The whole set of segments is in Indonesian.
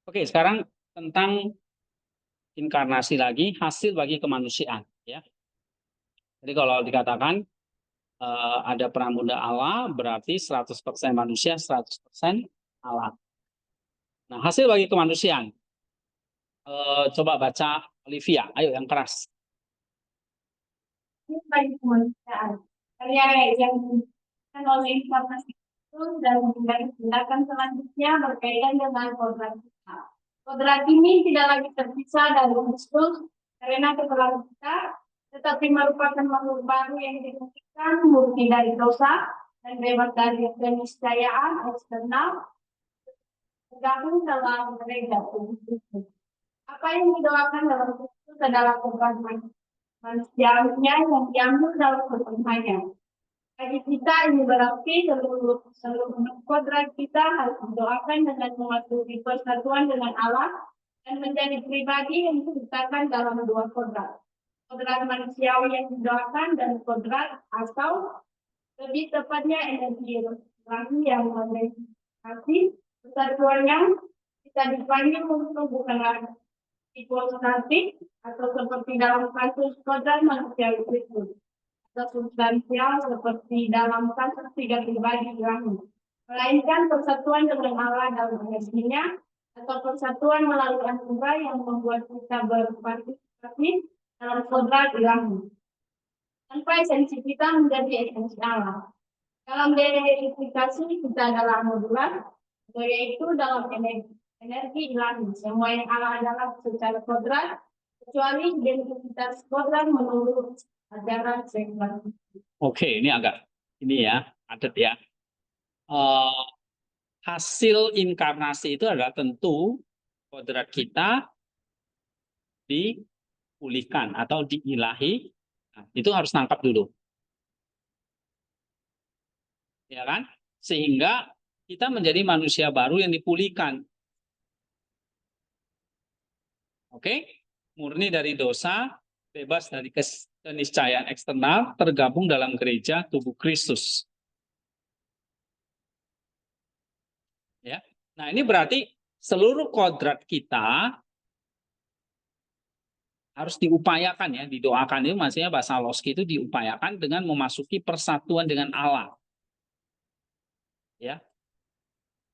Oke, sekarang tentang inkarnasi lagi, hasil bagi kemanusiaan. Ya. Jadi kalau dikatakan ada pramuda Allah, berarti 100% manusia, 100% Allah. Nah, hasil bagi kemanusiaan. Coba baca Olivia, ayo yang keras. Ini bagi kemanusiaan. Karya yang dilakukan oleh informasi itu dan tindakan selanjutnya berkaitan dengan kodrat kita. Kodrat ini tidak lagi terpisah dari Kristus karena kesalahan kita, tetapi merupakan makhluk baru yang dimungkinkan murni dari dosa dan bebas dari keniscayaan eksternal tergabung dalam gereja tubuh Kristus. Apa yang didoakan dalam Kristus adalah kodrat manusianya yang diambil dalam perkembangan. Bagi kita ini berarti seluruh kodrat kita harus didoakan dengan mematuhi persatuan dengan Allah dan menjadi pribadi yang diciptakan dalam dua kodrat. Kodrat manusiawi yang didoakan dan kodrat atau lebih tepatnya energi ilahi yang memiliki persatuan yang kita dipanggil untuk bukan hipostatik atau seperti dalam kasus kodrat manusia itu atau substansial seperti dalam kasus tiga pribadi kami, melainkan persatuan dengan Allah dalam energinya atau persatuan melalui anugerah yang membuat kita berpartisipasi dalam kodrat ilahi. Tanpa esensi kita menjadi esensi Allah. Dalam deifikasi kita adalah modular, yaitu dalam energi ilahi. Semua yang Allah adalah secara kodrat, kecuali identitas kodrat menurut ajaran sekuler. Oke, ini agak adat ya. Hasil inkarnasi itu adalah tentu kodrat kita dipulihkan atau diilahi. Nah, itu harus nangkap dulu. Ya kan? Sehingga kita menjadi manusia baru yang dipulihkan. Oke? Murni dari dosa, bebas dari keniscayaan eksternal, tergabung dalam gereja tubuh Kristus. Ya. Nah, ini berarti seluruh kodrat kita harus diupayakan ya, didoakan itu maksudnya bahasa Loski itu diupayakan dengan memasuki persatuan dengan Allah. Ya.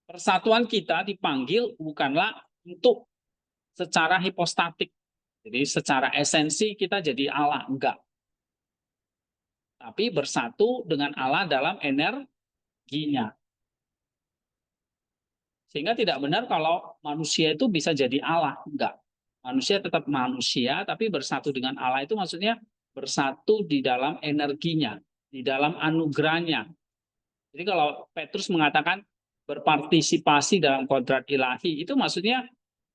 Persatuan kita dipanggil bukanlah untuk secara hipostatik. Jadi secara esensi kita jadi Allah, enggak. Tapi bersatu dengan Allah dalam energinya. Sehingga tidak benar kalau manusia itu bisa jadi Allah, enggak. Manusia tetap manusia, tapi bersatu dengan Allah itu maksudnya bersatu di dalam energinya, di dalam anugerahnya. Jadi kalau Petrus mengatakan berpartisipasi dalam kodrat ilahi, itu maksudnya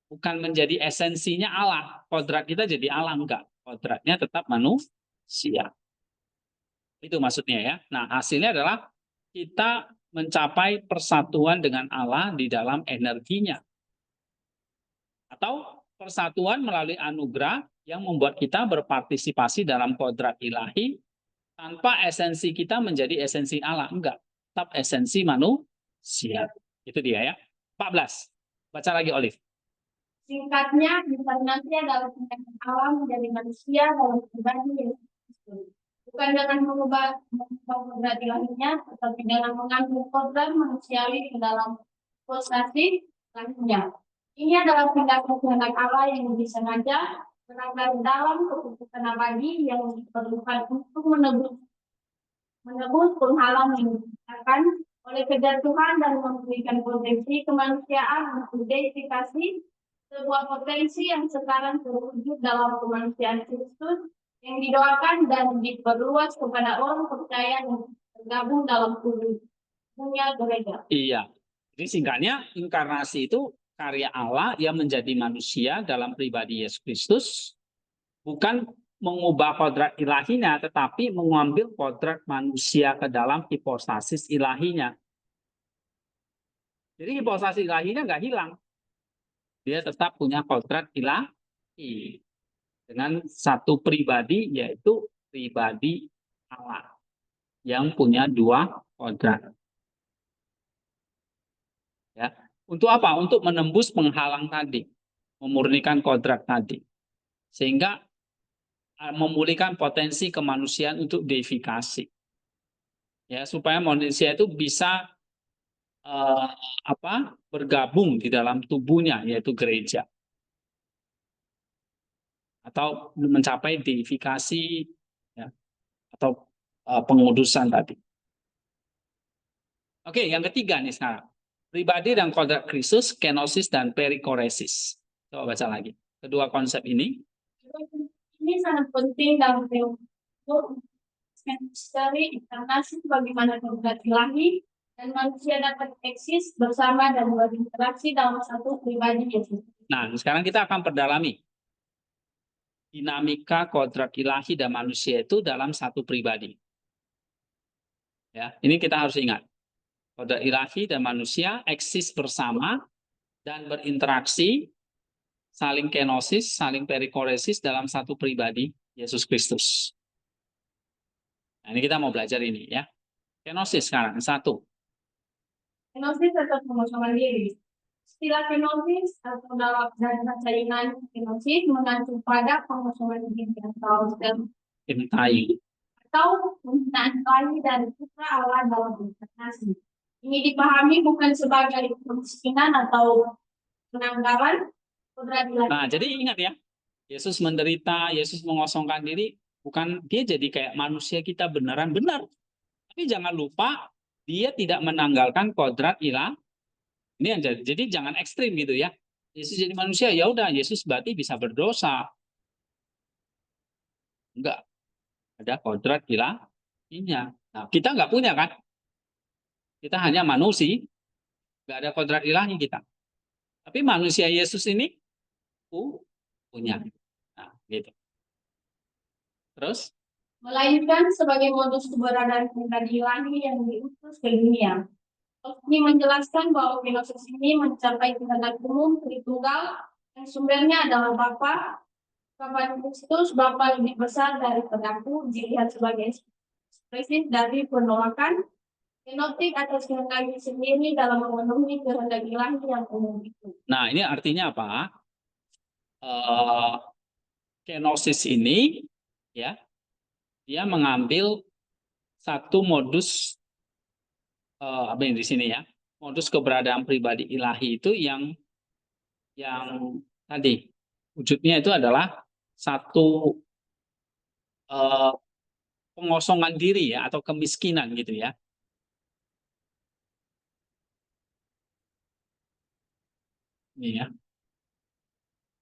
bukan menjadi esensinya Allah. Kodrat kita jadi Allah, enggak. Kodratnya tetap manusia. Itu maksudnya ya. Nah, hasilnya adalah kita mencapai persatuan dengan Allah di dalam energinya. Atau persatuan melalui anugerah yang membuat kita berpartisipasi dalam kodrat ilahi tanpa esensi kita menjadi esensi Allah. Enggak. Tetap esensi manusia. Itu dia ya. 14. Baca lagi, Olive. Singkatnya, inkarnasi adalah tindakan Allah menjadi manusia dalam pribadi yang bukan dengan mengubah kodrat ilahinya, tetapi dengan mengambil kodrat manusiawi ke dalam posisi lainnya. Ini adalah tindakan kehendak Allah yang disengaja berada dalam keputusan abadi yang diperlukan untuk menebus penghalang yang diciptakan oleh kejatuhan dan memberikan potensi kemanusiaan untuk deifikasi, sebuah potensi yang sekarang terwujud dalam kemanusiaan Kristus yang didoakan dan diperluas kepada orang percaya yang tergabung dalam tubuhnya gereja. Iya. Jadi singkatnya, inkarnasi itu karya Allah yang menjadi manusia dalam pribadi Yesus Kristus, bukan mengubah kodrat ilahinya, tetapi mengambil kodrat manusia ke dalam hipostasis ilahinya. Jadi hipostasis ilahinya nggak hilang. Dia tetap punya kodrat ilahi. Dengan satu pribadi, yaitu pribadi Allah. Yang punya dua kodrat. Ya. Untuk apa? Untuk menembus penghalang tadi, memurnikan kodrat tadi, sehingga memulihkan potensi kemanusiaan untuk deifikasi, ya, supaya manusia itu bisa bergabung di dalam tubuhnya, yaitu gereja, atau mencapai deifikasi, ya, atau pengudusan tadi. Oke, yang ketiga nih sekarang, pribadi dan kodrat Kristus, kenosis dan perikoresis. Coba baca lagi kedua konsep ini. Ini sangat penting dalam teologi misteri inkarnasi, bagaimana kodrat ilahi dan manusia dapat eksis bersama dan berinteraksi dalam satu pribadi Yesus. Nah, sekarang kita akan perdalami dinamika kodrat ilahi dan manusia itu dalam satu pribadi. Ya, ini kita harus ingat. Kodrat ilahi dan manusia eksis bersama dan berinteraksi, saling kenosis, saling perikoresis dalam satu pribadi, Yesus Kristus. Nah, ini kita mau belajar ini ya. Kenosis sekarang, satu. Kenosis atau pengosongan diri. Istilah kenosis atau dalam bahasa Yunani kenosis mengacu pada pengosongan diri atau penghinaan kali dari putra Allah dalam inkarnasi. Ini dipahami bukan sebagai kemiskinan atau penanggalan kodrat ilahi. Nah, jadi ingat ya, Yesus menderita, Yesus mengosongkan diri, bukan dia jadi kayak manusia kita beneran benar. Tapi jangan lupa dia tidak menanggalkan kodrat ilah. Ini yang jadi jangan ekstrim gitu ya. Yesus jadi manusia, ya udah Yesus berarti bisa berdosa. Enggak, ada kodrat ilahinya. Nah, kita nggak punya kan? Kita hanya manusia, nggak ada kodrat ilahi kita. Tapi manusia Yesus ini punya. Nah, gitu. Terus? Melainkan sebagai modus keberadaan kodrat ilahi yang diutus ke dunia. Ini menjelaskan bahwa kenosis ini mencapai kehendak umum Tritunggal yang sumbernya adalah Bapa. Bapa Kristus, Bapa lebih besar daripada aku, dilihat sebagai ekspresi dari penolakan kenotik atas kehendak sendiri dalam memenuhi kehendak ilahi yang umum itu. Nah, ini artinya apa? Kenosis ini, ya, dia mengambil satu modus apa yang di sini ya, modus keberadaan pribadi ilahi itu yang tadi wujudnya itu adalah satu pengosongan diri ya, atau kemiskinan gitu ya. Ini ya.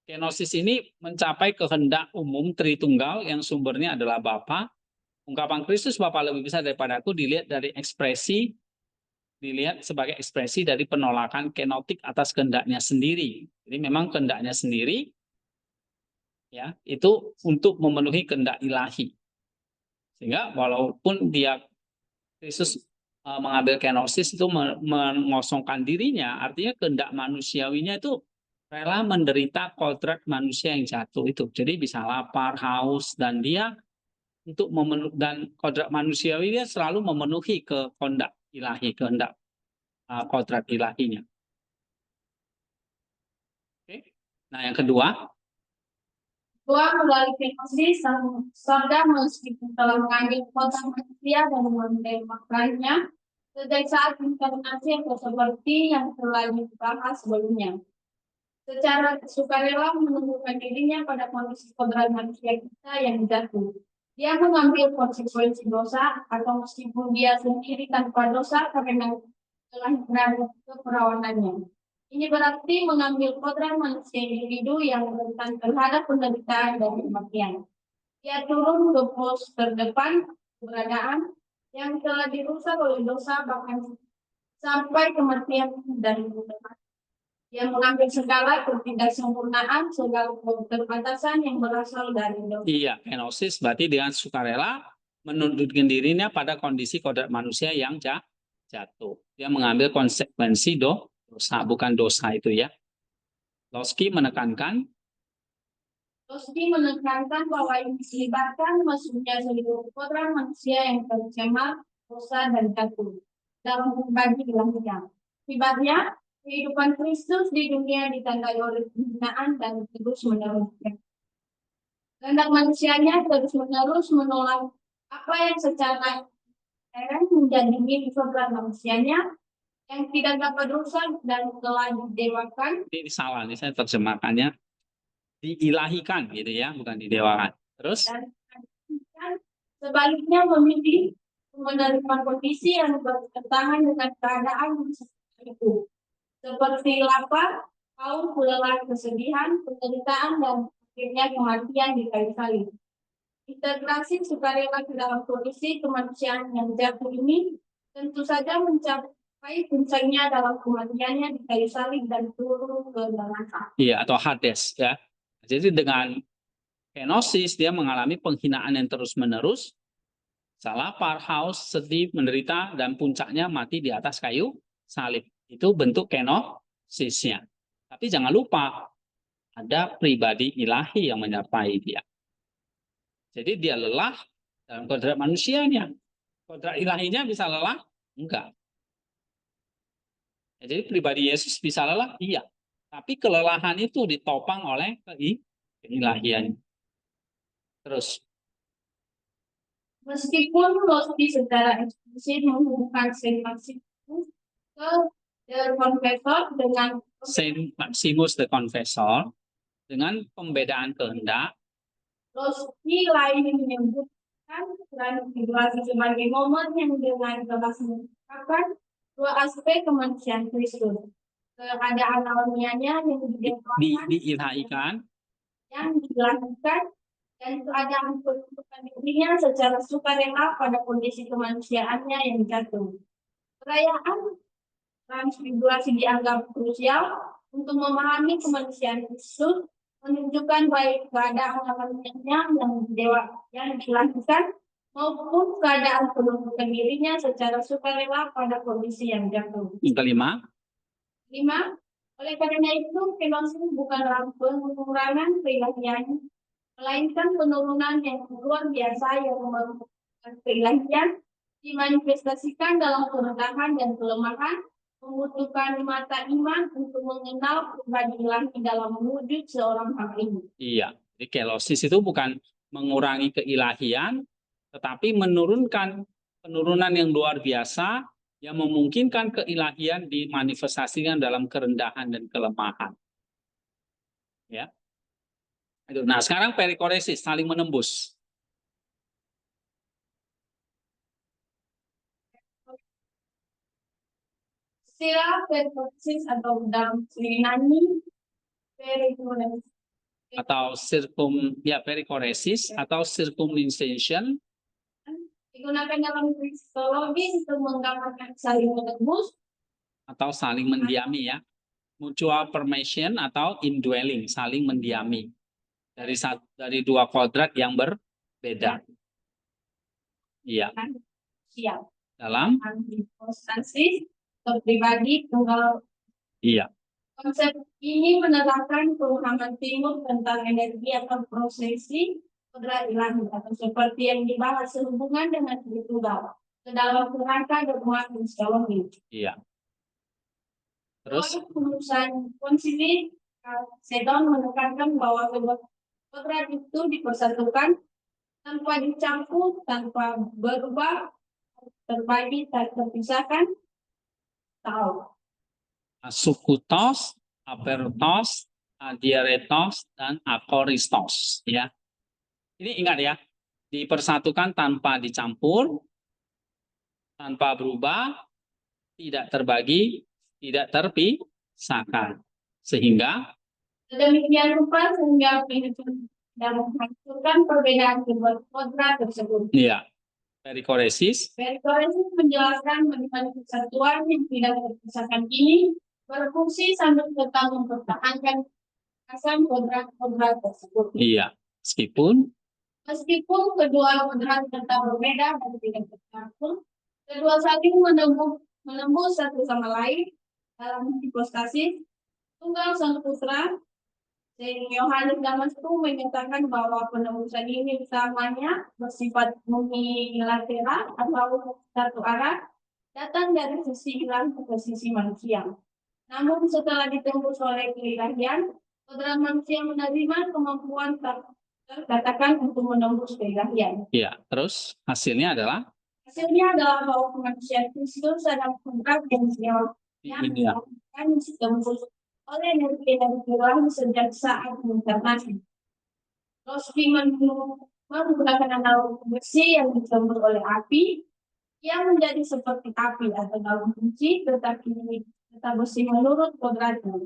Kenosis ini mencapai kehendak umum Tritunggal yang sumbernya adalah Bapa. Ungkapan Kristus Bapa lebih besar daripada aku dilihat sebagai ekspresi dari penolakan kenotik atas kehendaknya sendiri. Jadi memang kehendaknya sendiri ya, itu untuk memenuhi kehendak ilahi. Sehingga walaupun dia Kristus mengambil kenosis itu mengosongkan dirinya, artinya kehendak manusiawinya itu rela menderita kodrat manusia yang jatuh itu. Jadi bisa lapar, haus, dan dia untuk dan kodrat manusiawi dia selalu memenuhi kehendak ilahi, kehendak kodrat ilahinya. Oke. Nah, yang kedua, Melalui kenosis, sabda meskipun telah mengambil kodrat manusia dan memakainya, sejak saat inkarnasi atau seperti yang telah dibahas sebelumnya. Secara sukarela menemukan dirinya pada kondisi kodrat manusia kita yang jatuh. Dia mengambil konsekuensi dosa, atau meskipun dia sendiri tanpa dosa karena telah berada keperawanannya. Ini berarti mengambil kodrat manusia individu yang rentan terhadap penderitaan dan kematian. Dia turun ke pos terdepan keberadaan yang telah dirusak oleh dosa, bahkan sampai kematian dan kematian. Yang mengambil segala ketidaksempurnaan, segala keterbatasan yang berasal dari dosa. Iya, kenosis berarti dengan sukarela menundukkan dirinya pada kondisi kodrat manusia yang jatuh. Dia mengambil konsekuensi dosa, bukan dosa itu ya. Loski menekankan bahwa ini dilibatkan maksudnya seluruh kodrat manusia yang tercemar dosa dan jatuh dalam pribadi ilahnya. Akibatnya, kehidupan Kristus di dunia ditandai oleh penghinaan dan terus-menerus. Kehendak manusianya terus-menerus menolak apa yang secara inherent menjadi milik kodrat manusianya yang tidak dapat rusak dan telah didewakan. Ini salah, ini saya terjemahkannya diilahikan gitu ya, bukan didewakan. Terus? Dan sebaliknya memilih menerima kondisi yang bertentangan dengan keadaan itu, seperti lapar, haus, lelah, kesedihan, penderitaan, dan akhirnya kematian di kayu salib. Integrasi sukarela ke dalam kondisi kemanusiaan yang jatuh ini tentu saja mencapai puncaknya dalam kematiannya di kayu salib dan turun ke neraka. Iya, atau Hades ya. Jadi dengan kenosis dia mengalami penghinaan yang terus-menerus, lapar, haus, sedih, menderita, dan puncaknya mati di atas kayu salib. Itu bentuk kenosisnya. Tapi jangan lupa, ada pribadi ilahi yang menyertai dia. Jadi dia lelah dalam kodrat manusianya. Kodrat ilahinya bisa lelah? Enggak. Ya, jadi pribadi Yesus bisa lelah? Iya. Tapi kelelahan itu ditopang oleh keilahian. Terus. Meskipun Gnostik secara eksplisit menghubungkan Saint Maximus ke The Confessor dengan Saint Maximus the Confessor dengan pembedaan kehendak. Gnostik lain menyebutkan transfigurasi sebagai momen yang dengan jelas mengungkapkan dua aspek kemanusiaan Kristus. Keadaan alamiahnya yang diilhaikan, yang dilakukan, dan keadaan penuntukan dirinya secara sukarela pada kondisi kemanusiaannya yang jatuh. Perayaan transfigurasi dianggap krusial untuk memahami kemanusiaan Kristus, menunjukkan baik keadaan alamiahnya yang dilakukan maupun keadaan penuntukan dirinya secara sukarela pada kondisi yang jatuh. Kelima, oleh karena itu, kenosis bukanlah pengurangan keilahian, melainkan penurunan yang luar biasa yang merupakan keilahian dimanifestasikan dalam kerendahan dan kelemahan, membutuhkan mata iman untuk mengenal pribadi ilahi dalam wujud seorang hamba ini. Iya, jadi kelosis itu bukan mengurangi keilahian, tetapi menurunkan penurunan yang luar biasa yang memungkinkan keilahian dimanifestasikan dalam kerendahan dan kelemahan. Ya. Nah, sekarang perikoresis, saling menembus. Istilah perikoresis atau dalam Yunani perikoresis atau perikoresis atau circumcision digunakan dalam kristologi untuk menggambarkan saling menembus atau saling mendiami ya, mutual permission atau indwelling, saling mendiami dari dua kodrat yang berbeda. Iya. Siap. Dalam hipostasis atau pribadi tunggal. Iya. Konsep ini menerangkan pemahaman timur tentang energi atau prosesi kodrat ilahi atau seperti yang dibahas sehubungan dengan tunggal ke dalam kerangka dogma kristologi. Iya. Terus Kelulusan konsili Sedon menekankan bahwa kedua kodrat itu dipersatukan tanpa dicampur, tanpa berubah, terbagi, tak terpisahkan. Tahu. Sukutos, apertos, diaretos, dan akoristos. Ya. Ini ingat ya, dipersatukan tanpa dicampur, tanpa berubah, tidak terbagi, tidak terpisahkan. Sehingga demikian rupa sehingga dan menghancurkan perbedaan kedua kodrat tersebut. Iya. Perikoresis menjelaskan bagaimana kesatuan yang tidak terpisahkan ini berfungsi sambil tetap mempertahankan asal kodrat tersebut. Iya. Meskipun kedua kodrat tetap berbeda dan tidak tercampur, kedua saling menembus satu sama lain dalam hipostasis tunggal sang putra. Saint Yohanes Damaskus menyatakan bahwa penembusan ini utamanya bersifat unilateral atau satu arah, datang dari sisi ilahi ke sisi manusia. Namun setelah ditembus oleh keilahian, kodrat manusia menerima kemampuan katakan untuk menembus keilahian. Iya, terus hasilnya adalah Hasilnya adalah bahwa manusia Kristus adalah kodrat yang iya. akan ditembus oleh energi ilahi sejak saat menginkarnasi. Rossi menggunakan analogi besi yang ditembus oleh api yang menjadi seperti api atau dalam kunci, tetapi tetap besi menurut kodratnya.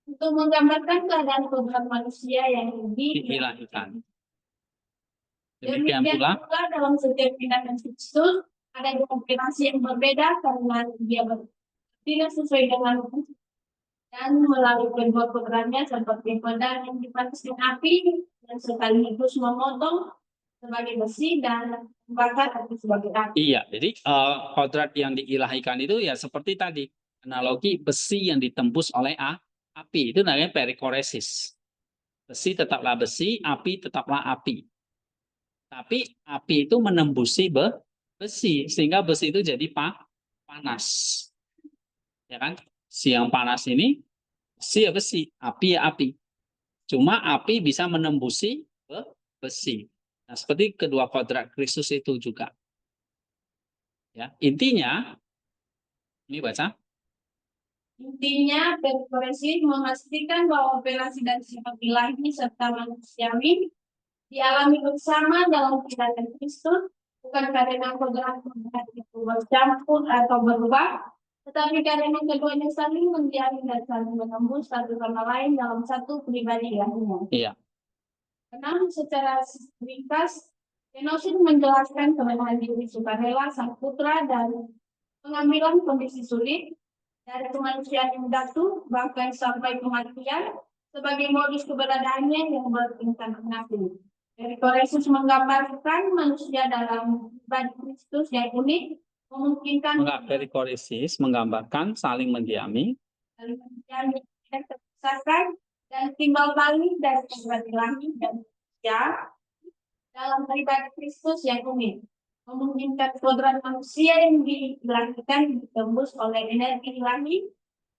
Untuk menggambarkan keadaan kodrat manusia yang Diilahkan. Demikian pula dalam setiap tindakan Kristus ada inspirasi yang berbeda karena dia tidak sesuai dengan dan melalui kedua kodratnya seperti pedang yang dipanaskan api dan sekaligus memotong sebagai besi dan membakar api sebagai api. Iya, jadi kodrat yang diilahikan itu ya seperti tadi analogi besi yang ditembus oleh api itu namanya perikoresis. Besi tetaplah besi, api tetaplah api. Tapi api itu menembusi besi sehingga besi itu jadi panas. Ya kan? Si yang panas ini besi ya besi, api ya api. Cuma api bisa menembusi besi. Nah, seperti kedua kodrat Kristus itu juga. Ya, intinya ini baca. Intinya, perikoresis memastikan bahwa operasi dan sifat ilahi serta manusiawi dialami bersama dalam tindakan Kristus, bukan karena kodrat itu bercampur atau berubah, tetapi karena keduanya saling menjalin dan saling menembus satu sama lain dalam satu pribadi ilahinya. Iya. Karena secara ringkas, Kenosis menjelaskan kemenahan diri sukarela sang putra dan pengambilan kondisi sulit dari kemanusiaan yang jatuh bahkan sampai kematian sebagai modus keberadaannya yang berinkarnasi. Perikoresis menggambarkan manusia dalam pribadi Kristus yang unik, memungkinkan perikoresis menggambarkan saling mendiami, tidak terpisahkan dan timbal balik dari kodrat ilahi dan manusia dalam pribadi Kristus yang unik, memungkinkan kodrat manusia yang dilahirkan ditembus oleh energi ilahi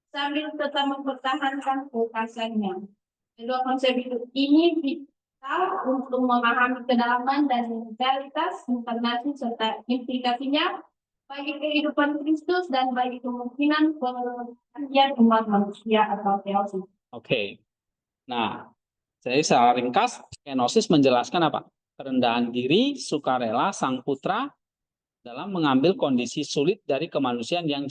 sambil tetap mempertahankan kekuasaannya. Kedua konsep hidup ini vital untuk memahami kedalaman dan realitas inkarnasi serta implikasinya bagi kehidupan Kristus dan bagi kemungkinan pengertian umat manusia atau teosis. Oke. Nah, jadi secara ringkas, kenosis menjelaskan apa? Kerendahan diri, sukarela sang putra dalam mengambil kondisi sulit dari kemanusiaan yang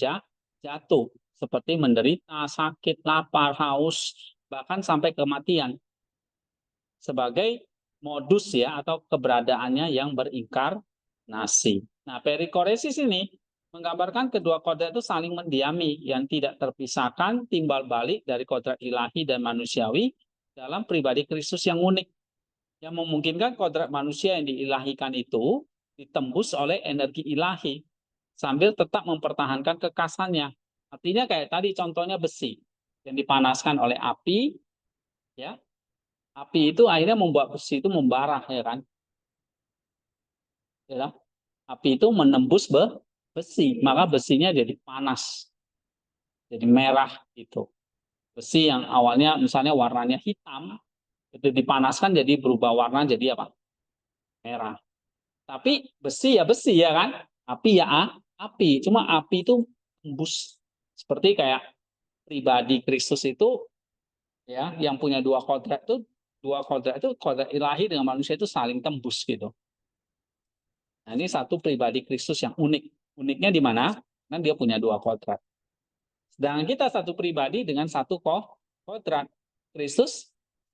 jatuh, seperti menderita, sakit, lapar, haus, bahkan sampai kematian. Sebagai modus ya atau keberadaannya yang berinkarnasi. Nah, perikoresis ini menggambarkan kedua kodrat itu saling mendiami yang tidak terpisahkan timbal balik dari kodrat ilahi dan manusiawi dalam pribadi Kristus yang unik. Yang memungkinkan kodrat manusia yang diilahikan itu ditembus oleh energi ilahi sambil tetap mempertahankan kekasannya. Artinya kayak tadi contohnya besi yang dipanaskan oleh api, ya. Api itu akhirnya membuat besi itu membara, ya kan? Ya, api itu menembus besi, maka besinya jadi panas, jadi merah gitu. Besi yang awalnya misalnya warnanya hitam, itu dipanaskan jadi berubah warna jadi apa? Merah. Tapi besi ya kan? Api ya api. Cuma api itu tembus. Seperti kayak pribadi Kristus itu ya yang punya dua kodrat itu kodrat ilahi dengan manusia itu saling tembus gitu. Nah, ini satu pribadi Kristus yang unik. Uniknya di mana? Kan dia punya dua kodrat. Sedangkan kita satu pribadi dengan satu kodrat. Kristus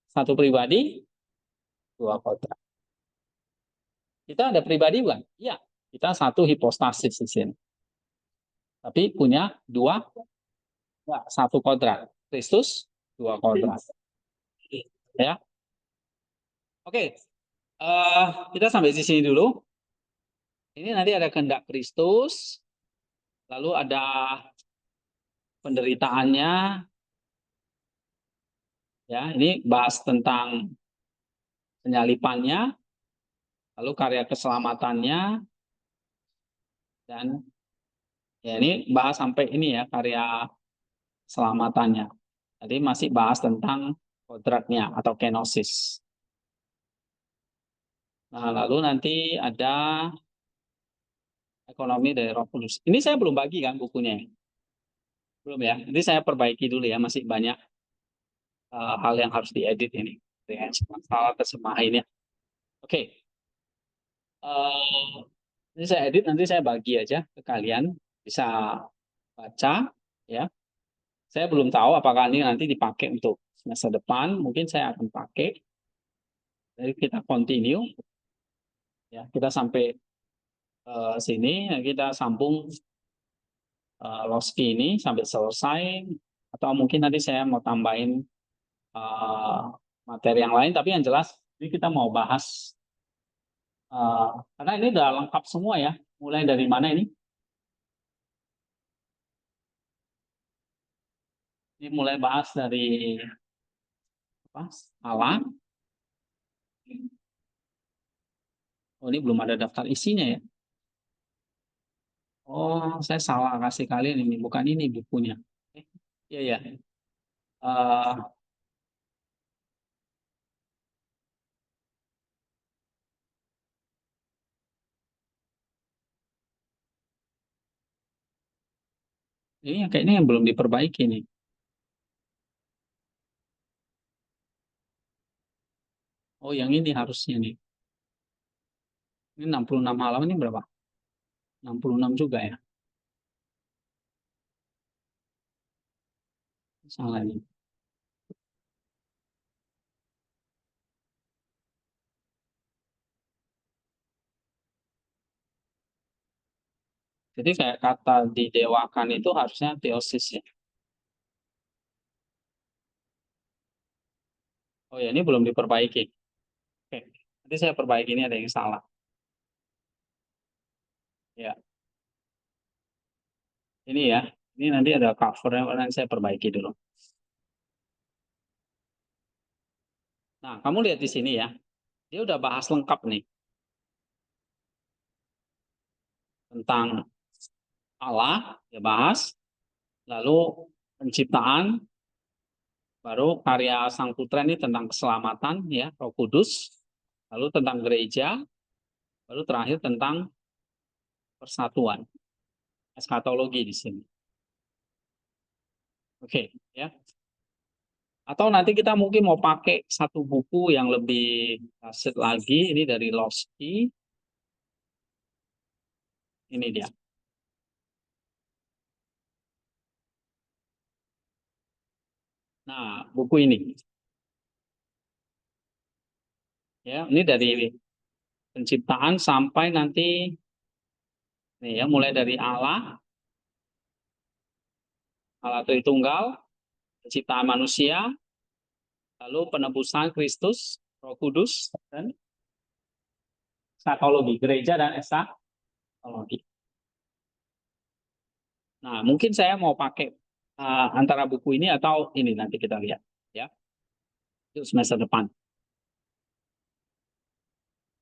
satu pribadi, dua kodrat. Kita ada pribadi bukan? Iya, kita satu hipostasis di sini. Tapi punya satu kodrat. Kristus, dua kodrat. Ya. Oke. Kita sampai di sini dulu. Ini nanti ada kehendak Kristus, lalu ada penderitaannya. Ya, ini bahas tentang penyalipannya, lalu karya keselamatannya, dan ya ini bahas sampai ini ya karya keselamatannya. Jadi masih bahas tentang kodratnya atau kenosis. Nah, lalu nanti ada ekonomi dari revolusi. Ini saya belum bagi kan bukunya. Belum ya. Jadi saya perbaiki dulu ya, masih banyak hal yang harus diedit ini. Dengan masalah terjemahan ini. Oke. Ini saya edit, nanti saya bagi aja ke kalian. Bisa baca ya. Saya belum tahu apakah ini nanti dipakai untuk semester depan. Mungkin saya akan pakai. Jadi kita continue ya. Kita sampai sini, kita sambung Loski ini sampai selesai. Atau mungkin nanti saya mau tambahin materi yang lain. Tapi yang jelas ini kita mau bahas karena ini udah lengkap semua ya. Mulai dari mana ini? Ini mulai bahas dari apa? Alam. Oh, ini belum ada daftar isinya ya. Oh, saya salah kasih kalian ini. Bukan ini bukunya. Iya, ya. Ini kayaknya yang belum diperbaiki nih. Oh, yang ini harusnya nih. Ini 66 halaman ini berapa? 66 juga ya. Salah ini. Jadi kayak kata didewakan itu harusnya teosis ya. Oh ya, ini belum diperbaiki. Oke, nanti saya perbaiki, ini ada yang salah. Ya, ini ya. Ini nanti ada covernya, nanti saya perbaiki dulu. Nah, kamu lihat di sini ya. Dia udah bahas lengkap nih tentang Allah, ya bahas. Lalu penciptaan, baru karya Sang Putra ini tentang keselamatan, ya, Roh Kudus. Lalu tentang gereja, baru terakhir tentang persatuan, eskatologi di sini. Oke, ya. Atau nanti kita mungkin mau pakai satu buku yang lebih aset lagi, ini dari Loski. Ini dia. Nah, buku ini. Ya, ini dari penciptaan sampai nanti nih ya, mulai dari Allah Tritunggal, penciptaan manusia, lalu penebusan Kristus, Roh Kudus, dan eskatologi, gereja dan eskatologi. Nah, mungkin saya mau pakai antara buku ini atau ini, nanti kita lihat ya. Itu semester depan.